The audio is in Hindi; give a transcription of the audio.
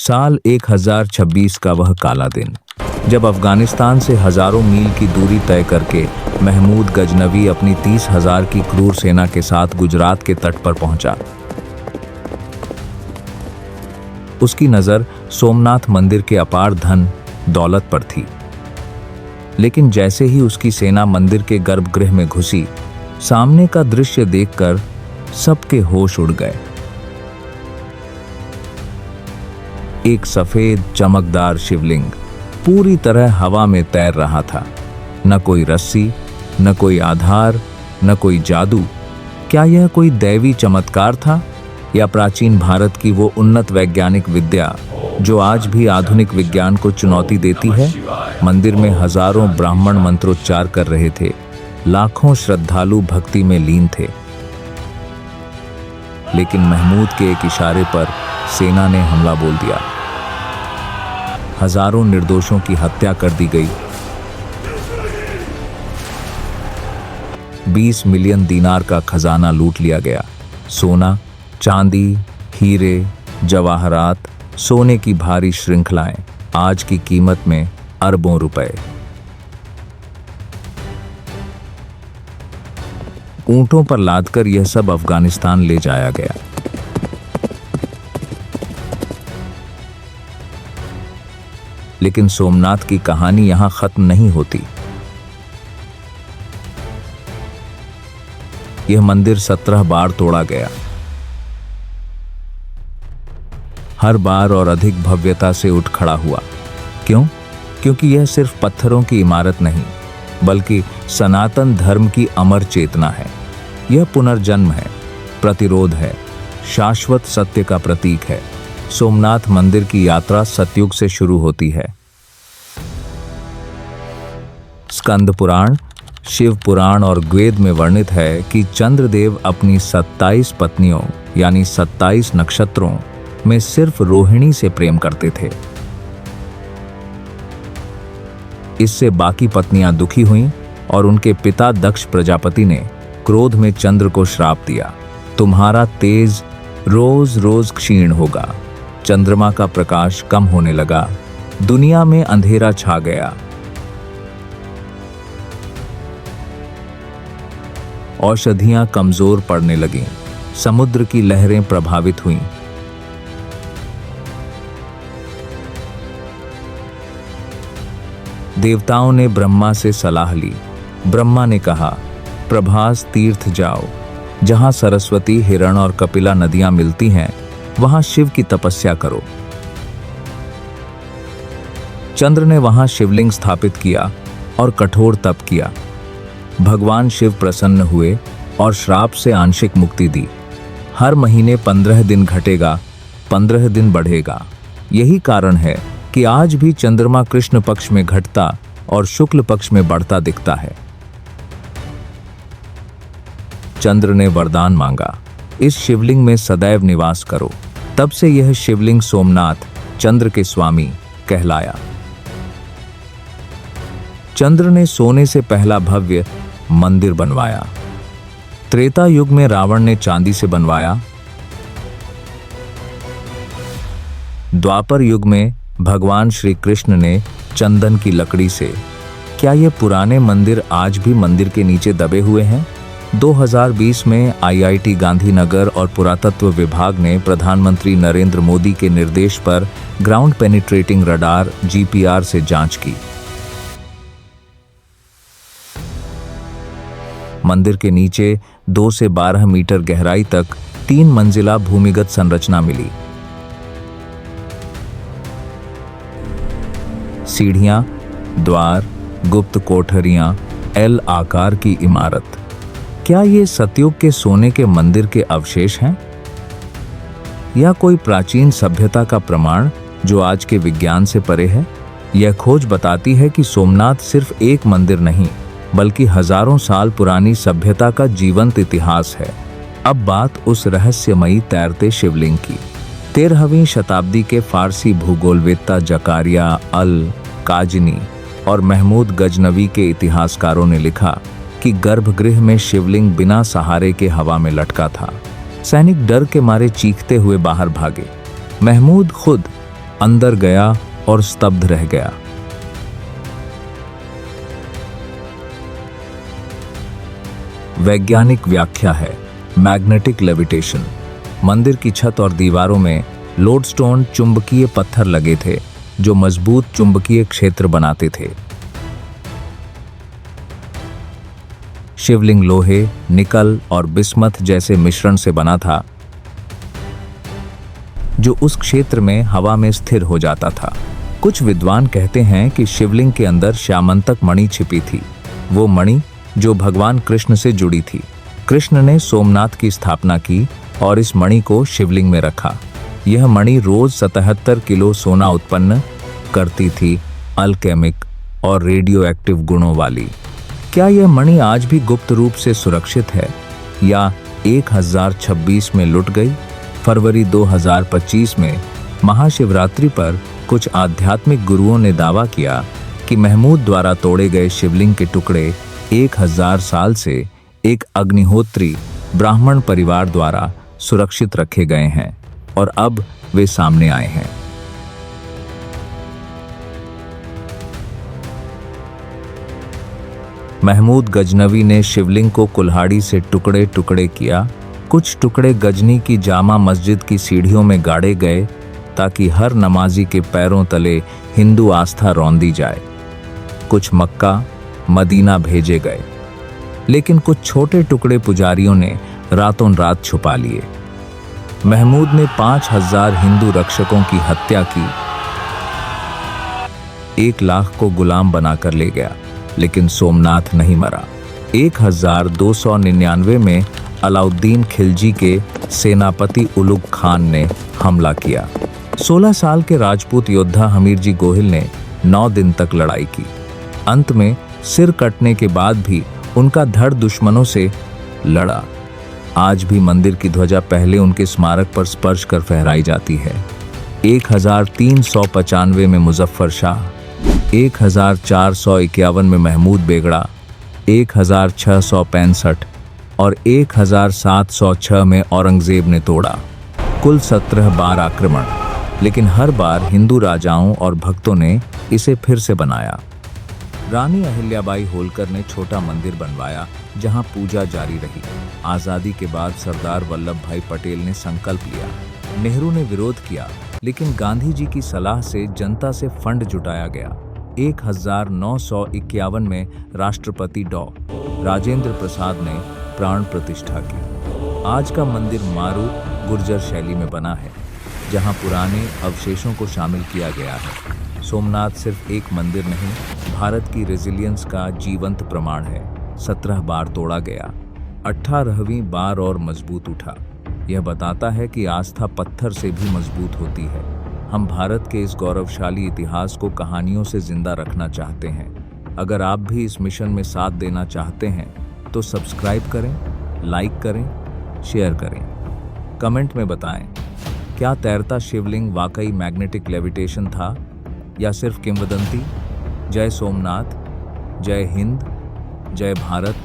साल 1026 का वह काला दिन, जब अफगानिस्तान से हजारों मील की दूरी तय करके महमूद गजनवी अपनी 30,000 की क्रूर सेना के साथ गुजरात के तट पर पहुंचा। उसकी नजर सोमनाथ मंदिर के अपार धन दौलत पर थी, लेकिन जैसे ही उसकी सेना मंदिर के गर्भगृह में घुसी, सामने का दृश्य देखकर सबके होश उड़ गए। एक सफेद चमकदार शिवलिंग पूरी तरह हवा में तैर रहा था। न कोई रस्सी, न कोई आधार, न कोई जादू। क्या यह कोई दैवी चमत्कार था या प्राचीन भारत की वो उन्नत वैज्ञानिक विद्या जो आज भी आधुनिक विज्ञान को चुनौती देती है? मंदिर में हजारों ब्राह्मण मंत्रोच्चार कर रहे थे, लाखों श्रद्धालु भक्ति में लीन थे। लेकिन महमूद के एक इशारे पर सेना ने हमला बोल दिया। हजारों निर्दोषों की हत्या कर दी गई। 20 मिलियन दीनार का खजाना लूट लिया गया। सोना, चांदी, हीरे, जवाहरात, सोने की भारी श्रृंखलाएं, आज की कीमत में अरबों रुपए। ऊंटों पर लादकर यह सब अफगानिस्तान ले जाया गया। लेकिन सोमनाथ की कहानी यहां खत्म नहीं होती। यह मंदिर 17 बार तोड़ा गया, हर बार और अधिक भव्यता से उठ खड़ा हुआ। क्यों? क्योंकि यह सिर्फ पत्थरों की इमारत नहीं, बल्कि सनातन धर्म की अमर चेतना है। यह पुनर्जन्म है, प्रतिरोध है, शाश्वत सत्य का प्रतीक है। सोमनाथ मंदिर की यात्रा सतयुग से शुरू होती है। स्कंद पुराण, शिव पुराण और वेद में वर्णित है कि चंद्रदेव अपनी 27 पत्नियों यानी 27 नक्षत्रों में सिर्फ रोहिणी से प्रेम करते थे। इससे बाकी पत्नियां दुखी हुईं और उनके पिता दक्ष प्रजापति ने क्रोध में चंद्र को श्राप दिया, तुम्हारा तेज रोज रोज क्षीण होगा। चंद्रमा का प्रकाश कम होने लगा, दुनिया में अंधेरा छा गया। औषधियां कमजोर पड़ने लगीं, समुद्र की लहरें प्रभावित हुईं। देवताओं ने ब्रह्मा से सलाह ली। ब्रह्मा ने कहा, प्रभास तीर्थ जाओ, जहां सरस्वती, हिरण और कपिला नदियां मिलती हैं, वहां शिव की तपस्या करो। चंद्र ने वहां शिवलिंग स्थापित किया और कठोर तप किया। भगवान शिव प्रसन्न हुए और श्राप से आंशिक मुक्ति दी। हर महीने 15 दिन घटेगा, 15 दिन बढ़ेगा। यही कारण है कि आज भी चंद्रमा कृष्ण पक्ष में घटता और शुक्ल पक्ष में बढ़ता दिखता है। चंद्र ने वरदान मांगा, इस शिवलिंग में सदैव निवास करो। तब से यह शिवलिंग सोमनाथ, चंद्र के स्वामी, कहलाया। चंद्र ने सोने से पहला भव्य मंदिर बनवाया। त्रेता युग में रावण ने चांदी से बनवाया। द्वापर युग में भगवान श्री कृष्ण ने चंदन की लकड़ी से। क्या ये पुराने मंदिर आज भी मंदिर के नीचे दबे हुए हैं? 2020 में IIT गांधीनगर और पुरातत्व विभाग ने प्रधानमंत्री नरेंद्र मोदी के निर्देश पर ग्राउंड पेनिट्रेटिंग रडार GPR से जांच की। मंदिर के नीचे 2 से 12 मीटर गहराई तक 3 मंजिला भूमिगत संरचना मिली। सीढ़ियां, द्वार, गुप्त कोठरियां, L आकार की इमारत। क्या ये सतयुग के सोने के मंदिर के अवशेष हैं या कोई प्राचीन सभ्यता का प्रमाण जो आज के विज्ञान से परे है? यह खोज बताती है कि सोमनाथ सिर्फ एक मंदिर नहीं, बल्कि हजारों साल पुरानी सभ्यता का जीवंत इतिहास है। अब बात उस रहस्यमयी तैरते शिवलिंग की। 13वीं शताब्दी के फारसी भूगोलवेत्ता जकारिया अल काजनी और महमूद गजनवी के इतिहासकारों ने लिखा कि गर्भगृह में शिवलिंग बिना सहारे के हवा में लटका था। सैनिक डर के मारे चीखते हुए बाहर भागे। महमूद खुद अंदर गया और स्तब्ध रह गया। वैज्ञानिक व्याख्या है मैग्नेटिक लेविटेशन। मंदिर की छत और दीवारों में लोडस्टोन चुंबकीय पत्थर लगे थे जो मजबूत चुंबकीय क्षेत्र बनाते थे। शिवलिंग लोहे, निकल और बिस्मथ जैसे मिश्रण से बना था जो उस क्षेत्र में हवा में स्थिर हो जाता था। कुछ विद्वान कहते हैं कि शिवलिंग के अंदर श्यामंतक मणि छिपी थी, वो मणि जो भगवान कृष्ण से जुड़ी थी। कृष्ण ने सोमनाथ की स्थापना की और इस मणि को शिवलिंग में रखा। यह मणि रोज 77 किलो सोना उत्पन्न करती थी, अल्केमिक और रेडियो एक्टिव गुणों वाली। क्या यह मणि आज भी गुप्त रूप से सुरक्षित है या 1026 में लुट गई? फरवरी 2025 में महाशिवरात्रि पर कुछ आध्यात्मिक गुरुओं ने दावा किया कि महमूद द्वारा तोड़े गए शिवलिंग के टुकड़े 1000 साल से एक अग्निहोत्री ब्राह्मण परिवार द्वारा सुरक्षित रखे गए हैं और अब वे सामने आए हैं। महमूद गजनवी ने शिवलिंग को कुल्हाड़ी से टुकड़े टुकड़े किया। कुछ टुकड़े गजनी की जामा मस्जिद की सीढ़ियों में गाड़े गए ताकि हर नमाजी के पैरों तले हिंदू आस्था रौंदी जाए। कुछ मक्का, मदीना भेजे गए, लेकिन कुछ छोटे टुकड़े पुजारियों ने रातों रात छुपा लिए। महमूद ने 5000 हिंदू रक्षकों की हत्या की, 1 लाख को गुलाम बनाकर ले गया, लेकिन सोमनाथ नहीं मरा। 1299 में अलाउद्दीन खिलजी के सेनापति उलुग खान ने हमला किया। 16 साल के राजपूत योद्धा हमीरजी गोहिल ने 9 दिन तक लड़ाई की। अंत में सिर कटने के बाद भी उनका धड़ दुश्मनों से लड़ा। आज भी मंदिर की ध्वजा पहले उनके स्मारक पर स्पर्श कर फहराई जाती है। 1395 में मुजफ्फर शाह, 1451 में महमूद बेगड़ा, 1665 और 1706 में औरंगजेब ने तोड़ा। कुल 17 बार आक्रमण, लेकिन हर बार हिंदू राजाओं और भक्तों ने इसे फिर से बनाया। रानी अहिल्याबाई होलकर ने छोटा मंदिर बनवाया जहां पूजा जारी रही। आज़ादी के बाद सरदार वल्लभ भाई पटेल ने संकल्प लिया। नेहरू ने विरोध किया, लेकिन गांधी जी की सलाह से जनता से फंड जुटाया गया। 1951 में राष्ट्रपति डॉ. राजेंद्र प्रसाद ने प्राण प्रतिष्ठा की। आज का मंदिर मारू गुर्जर शैली में बना है, जहां पुराने अवशेषों को शामिल किया गया है। सोमनाथ सिर्फ एक मंदिर नहीं, भारत की रेजिलियंस का जीवंत प्रमाण है। 17 बार तोड़ा गया, 18वीं बार और मजबूत उठा। यह बताता है कि आस्था पत्थर से भी मजबूत होती है। हम भारत के इस गौरवशाली इतिहास को कहानियों से जिंदा रखना चाहते हैं। अगर आप भी इस मिशन में साथ देना चाहते हैं तो सब्सक्राइब करें, लाइक करें, शेयर करें। कमेंट में बताएं, क्या तैरता शिवलिंग वाकई मैग्नेटिक लेविटेशन था या सिर्फ किंवदंती? जय सोमनाथ, जय हिंद, जय भारत।